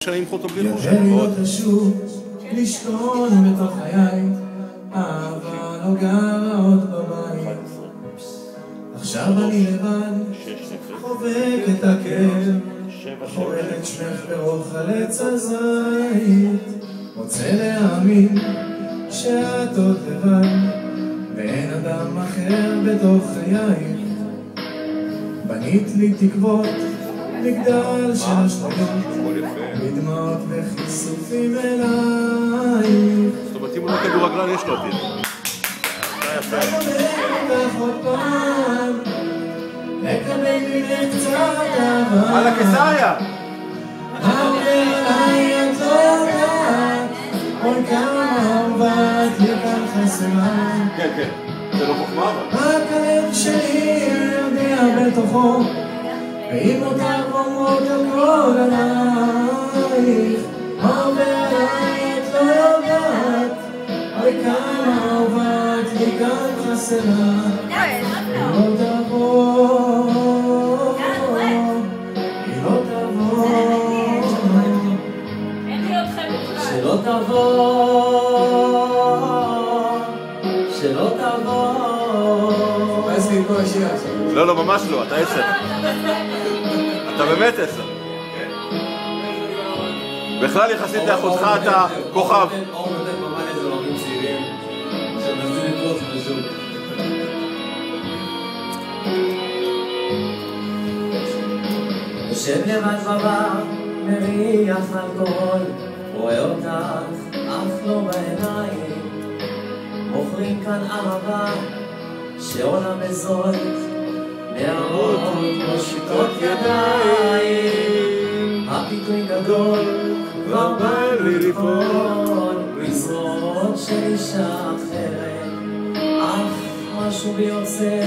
שאני אמחו אותו בלי חוש. יוצא לי לא תשוב, לשכון בתוך חיי, אבל לא גרה עוד בבית. עכשיו אני לבד, חובק את הכאב, חורט את שמך ברוח על עץ הזית. רוצה להאמין שאת עוד לבד, ואין אדם אחר בתוך חייך. בנית לי תקוות, מגדל של אשליות, מדמעות וכיסופים אלייך. זאת אומרת, אם הוא לא כדורגלן, יש לו עתיד. אתה יפה. אותך עוד פעם, לקבל ממך קצת אהבה. על הקיסריה! עליי את לא יודעת, כל כמה אהובת לי כאן חסרה. כן, כן. זה לא חוכמה, אבל. רק הלב שלי יודע בתוכו, ואם אותך אומרות הכל עלייך, הרבה עליי את לא יודעת, אוי כמה אהובת לי כאן חסרה. היא לא תבוא, היא לא תבוא, שלא תבוא, שלא תבוא. לא, לא, ממש לא, אתה 10. אתה באמת 10. בכלל יחסית לאחותך אתה כוכב. יושב לבד בבר, מריח אלכוהול, רואה אותך, אף לא בעיניים. מוכרים כאן אהבה שעולה בזול, נערות מושיטות ידיים. הפיתוי גדול, כבר בא לי ליפול, בזרועות של אישה אחרת. אך משהו בי יוצא,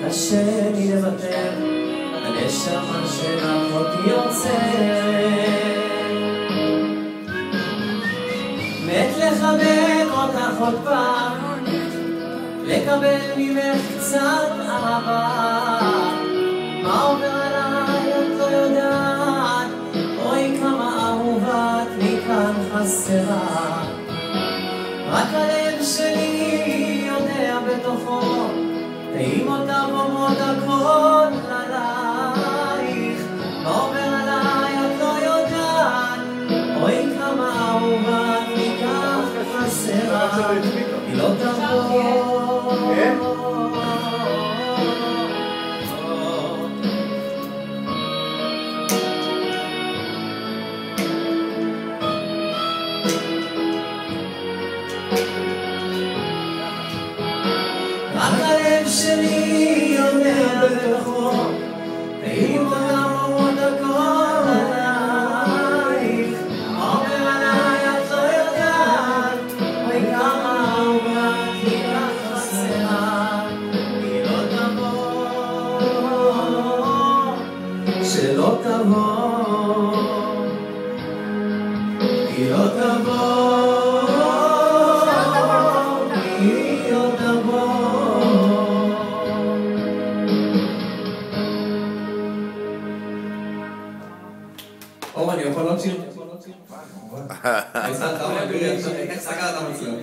קשה לי לוותר, הנשמה שלך עוד יוצאת. מת לחבק אותך עוד פעם, לקבל ממך קצת אהבה. מה עובר עליי את לא יודעת, אוי כמה אהובת לי כאן חסרה. רק הלב שלי יודע בתוכו, ואם אותה אומרות הכל עלייך. מה עובר עליי את לא יודעת, אוי כמה אהובת לי כאן חסרה. היא לא תבוא, רק הלב שלי יודע בתוכו, ואם אותם אומרות הכל עלייך. מה עובר עליי את לא יודעת, אוי כמה אהובת לי כך חסרה. היא לא תבוא, שלא תבוא, היא לא תבוא, היא לא תבוא. אור, אני יכול להוציא? איך סגרת המצלם?